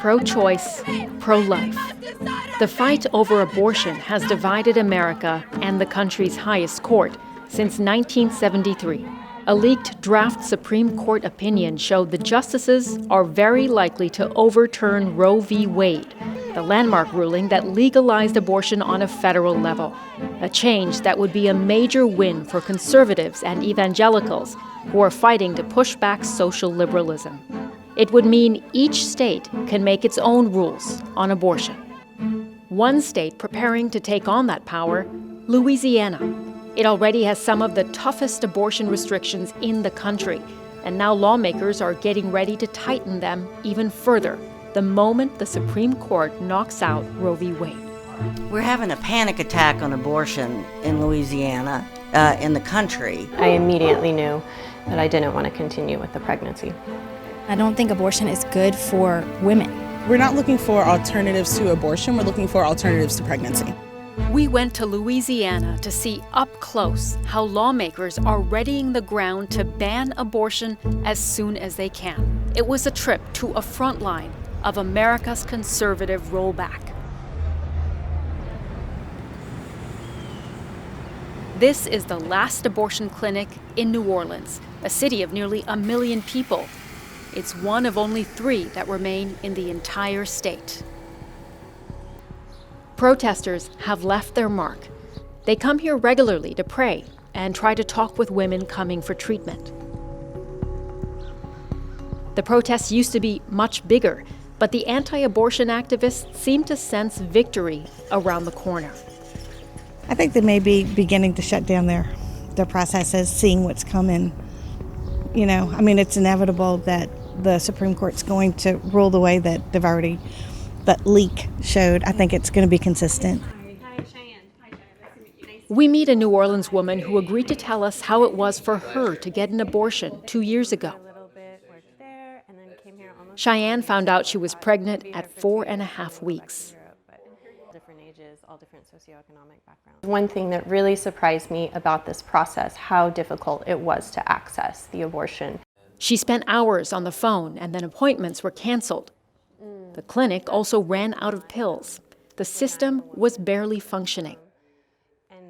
Pro-choice, pro-life. The fight over abortion has divided America and the country's highest court since 1973. A leaked draft Supreme Court opinion showed the justices are very likely to overturn Roe v. Wade, the landmark ruling that legalized abortion on a federal level. A change that would be a major win for conservatives and evangelicals who are fighting to push back social liberalism. It would mean each state can make its own rules on abortion. One state preparing to take on that power, Louisiana. It already has some of the toughest abortion restrictions in the country, and now lawmakers are getting ready to tighten them even further the moment the Supreme Court knocks out Roe v. Wade. We're having a panic attack on abortion in Louisiana, in the country. I immediately knew that I didn't want to continue with the pregnancy. I don't think abortion is good for women. We're not looking for alternatives to abortion, we're looking for alternatives to pregnancy. We went to Louisiana to see up close how lawmakers are readying the ground to ban abortion as soon as they can. It was a trip to a front line of America's conservative rollback. This is the last abortion clinic in New Orleans, a city of nearly 1 million people. It's one of only 3 that remain in the entire state. Protesters have left their mark. They come here regularly to pray and try to talk with women coming for treatment. The protests used to be much bigger, but the anti-abortion activists seem to sense victory around the corner. I think they may be beginning to shut down their processes, seeing what's coming. You know, I mean, it's inevitable that the Supreme Court's going to rule the way that that leak showed. I think it's going to be consistent. We meet a New Orleans woman who agreed to tell us how it was for her to get an abortion 2 years ago. Cheyenne found out she was pregnant at 4.5 weeks. One thing that really surprised me about this process, how difficult it was to access the abortion. She spent hours on the phone and then appointments were canceled. The clinic also ran out of pills. The system was barely functioning.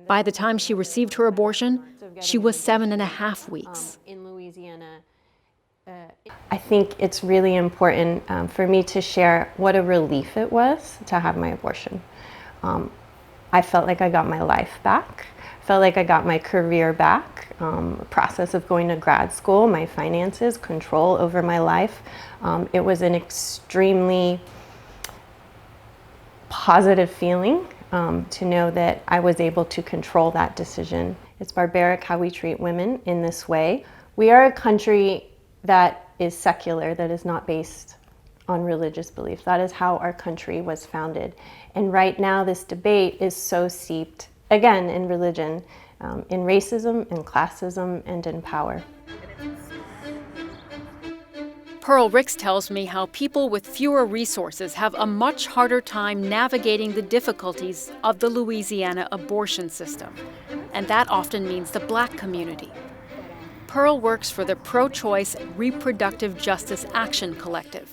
By the time she received her abortion, she was 7.5 weeks. In Louisiana, I think it's really important for me to share what a relief it was to have my abortion. I felt like I got my life back. Felt like I got my career back, process of going to grad school, my finances, control over my life. It was an extremely positive feeling to know that I was able to control that decision. It's barbaric how we treat women in this way. We are a country that is secular, that is not based on religious belief. That is how our country was founded. And right now this debate is so steeped, again, in religion, in racism, in classism, and in power. Pearl Ricks tells me how people with fewer resources have a much harder time navigating the difficulties of the Louisiana abortion system. And that often means the Black community. Pearl works for the Pro-Choice Reproductive Justice Action Collective,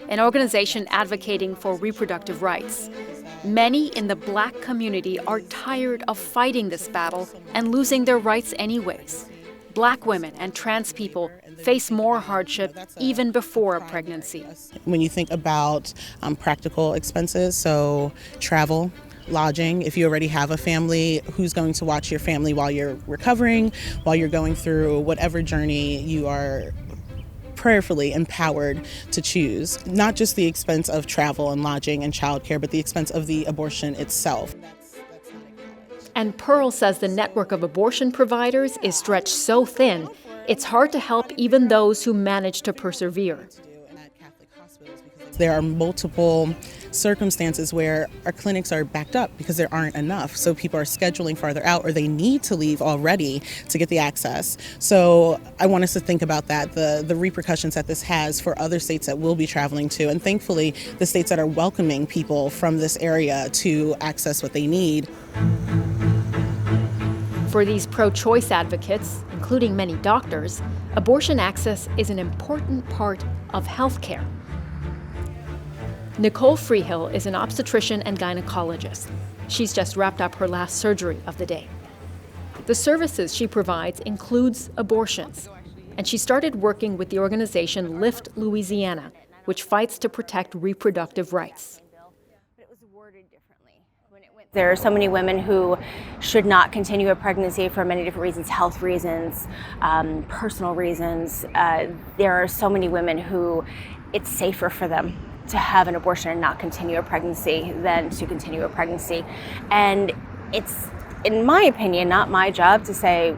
an organization advocating for reproductive rights. Many in the Black community are tired of fighting this battle and losing their rights anyways. Black women and trans people face more hardship even before a pregnancy. When you think about practical expenses, so travel, lodging, if you already have a family, who's going to watch your family while you're recovering, while you're going through whatever journey you are prayerfully empowered to choose. Not just the expense of travel and lodging and childcare, but the expense of the abortion itself. And Pearl says the network of abortion providers is stretched so thin, it's hard to help even those who manage to persevere. There are multiple circumstances where our clinics are backed up because there aren't enough. So people are scheduling farther out, or they need to leave already to get the access. So I want us to think about that, the repercussions that this has for other states that we'll be traveling to. And thankfully, the states that are welcoming people from this area to access what they need. For these pro-choice advocates, including many doctors, abortion access is an important part of health care. Nicole Freehill is an obstetrician and gynecologist. She's just wrapped up her last surgery of the day. The services she provides includes abortions, and she started working with the organization Lift Louisiana, which fights to protect reproductive rights. There are so many women who should not continue a pregnancy for many different reasons, health reasons, personal reasons. There are so many women who it's safer for them to have an abortion and not continue a pregnancy than to continue a pregnancy. And it's, in my opinion, not my job to say,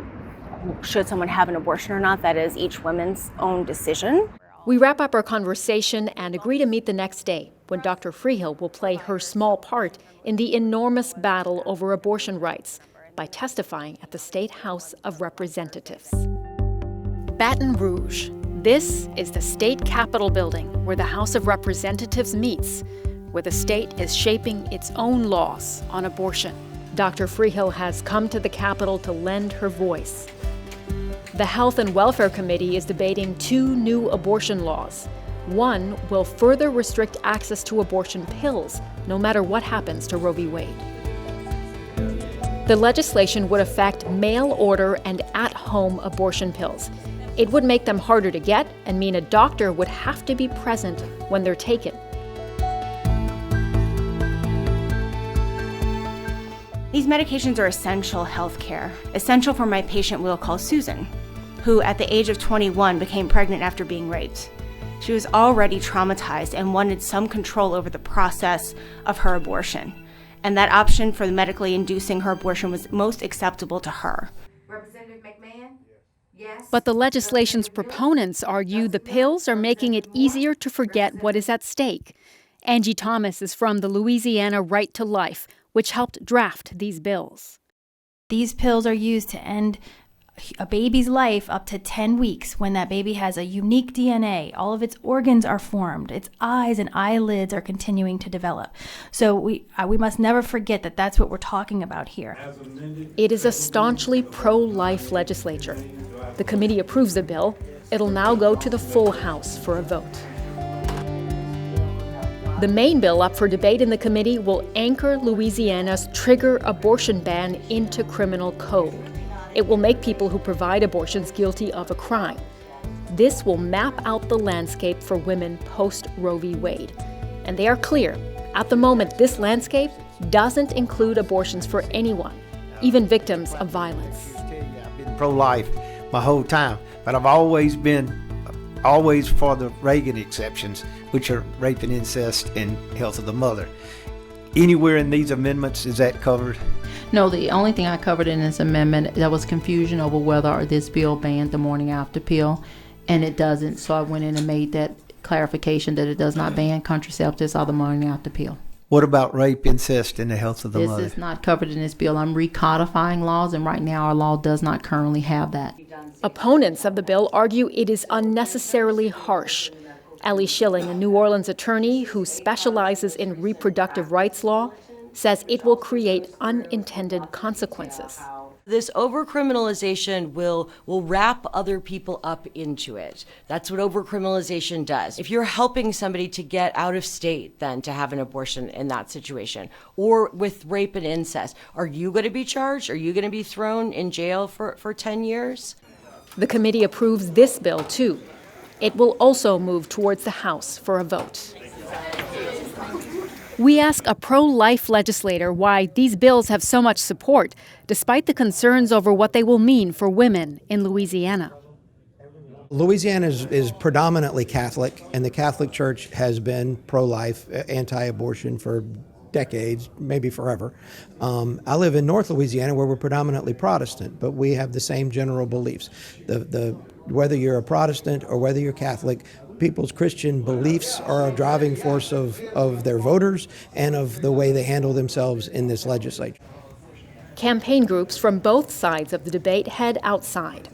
should someone have an abortion or not? That is each woman's own decision. We wrap up our conversation and agree to meet the next day when Dr. Freehill will play her small part in the enormous battle over abortion rights by testifying at the State House of Representatives. Baton Rouge. This is the state capitol building where the House of Representatives meets, where the state is shaping its own laws on abortion. Dr. Freehill has come to the Capitol to lend her voice. The Health and Welfare Committee is debating 2 new abortion laws. One will further restrict access to abortion pills, no matter what happens to Roe v. Wade. The legislation would affect mail-order and at-home abortion pills. It would make them harder to get and mean a doctor would have to be present when they're taken. These medications are essential health care, essential for my patient we'll call Susan, who at the age of 21 became pregnant after being raped. She was already traumatized and wanted some control over the process of her abortion. And that option for medically inducing her abortion was most acceptable to her. Representative McMahon? Yes. But the legislation's proponents argue the pills are making it easier to forget what is at stake. Angie Thomas is from the Louisiana Right to Life, which helped draft these bills. These pills are used to end a baby's life up to 10 weeks when that baby has a unique DNA. All of its organs are formed. Its eyes and eyelids are continuing to develop. So we must never forget that that's what we're talking about here. It is a staunchly pro-life legislature. The committee approves the bill. It'll now go to the full House for a vote. The main bill up for debate in the committee will anchor Louisiana's trigger abortion ban into criminal code. It will make people who provide abortions guilty of a crime. This will map out the landscape for women post-Roe v. Wade. And they are clear. At the moment, this landscape doesn't include abortions for anyone, even victims of violence. I've been pro-life my whole time, but I've always been for the Reagan exceptions, which are rape and incest and health of the mother. Anywhere in these amendments is that covered? No, the only thing I covered in this amendment, there was confusion over whether this bill banned the morning after pill, and it doesn't. So I went in and made that clarification that it does not ban contraceptives or the morning after pill. What about rape, incest, and the health of the mother? This is not covered in this bill. I'm recodifying laws, and right now our law does not currently have that. Opponents of the bill argue it is unnecessarily harsh. Ellie Schilling, a New Orleans attorney who specializes in reproductive rights law, says it will create unintended consequences. This overcriminalization will wrap other people up into it. That's what overcriminalization does. If you're helping somebody to get out of state then to have an abortion in that situation, or with rape and incest, are you going to be charged? Are you going to be thrown in jail for 10 years? The committee approves this bill, too. It will also move towards the House for a vote. We ask a pro-life legislator why these bills have so much support, despite the concerns over what they will mean for women in Louisiana. Louisiana is predominantly Catholic, and the Catholic Church has been pro-life, anti-abortion for decades, maybe forever. I live in North Louisiana where we're predominantly Protestant, but we have the same general beliefs. Whether you're a Protestant or whether you're Catholic, people's Christian beliefs are a driving force of their voters and of the way they handle themselves in this legislature. Campaign groups from both sides of the debate head outside.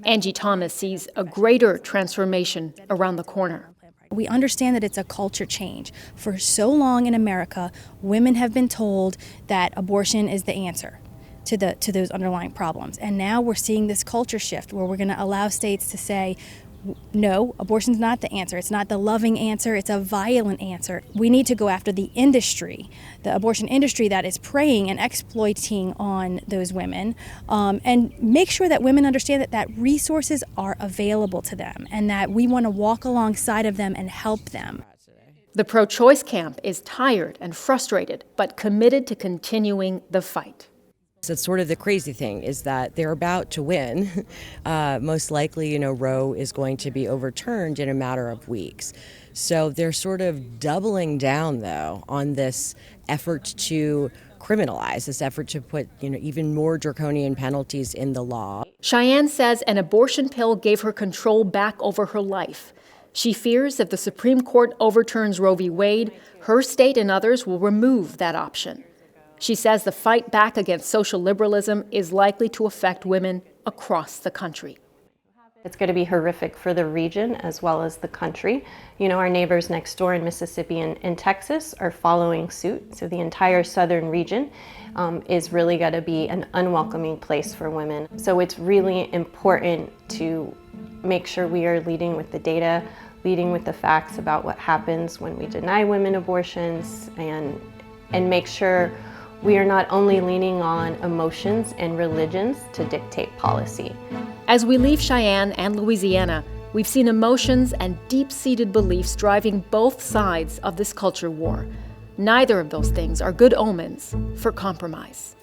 Angie Thomas sees a greater transformation around the corner. We understand that it's a culture change. For so long in America, women have been told that abortion is the answer to those underlying problems. And now we're seeing this culture shift where we're going to allow states to say, no, abortion's not the answer. It's not the loving answer. It's a violent answer. We need to go after the industry, the abortion industry that is preying and exploiting on those women, and make sure that women understand that resources are available to them and that we want to walk alongside of them and help them. The pro-choice camp is tired and frustrated, but committed to continuing the fight. That's sort of the crazy thing, is that they're about to win. Most likely, Roe is going to be overturned in a matter of weeks. So they're sort of doubling down, though, on this effort to criminalize, this effort to put, even more draconian penalties in the law. Cheyenne says an abortion pill gave her control back over her life. She fears if the Supreme Court overturns Roe v. Wade, her state and others will remove that option. She says the fight back against social liberalism is likely to affect women across the country. It's going to be horrific for the region as well as the country. Our neighbors next door in Mississippi and Texas are following suit. So the entire southern region is really going to be an unwelcoming place for women. So it's really important to make sure we are leading with the data, leading with the facts about what happens when we deny women abortions, and make sure we are not only leaning on emotions and religions to dictate policy. As we leave Cheyenne and Louisiana, we've seen emotions and deep-seated beliefs driving both sides of this culture war. Neither of those things are good omens for compromise.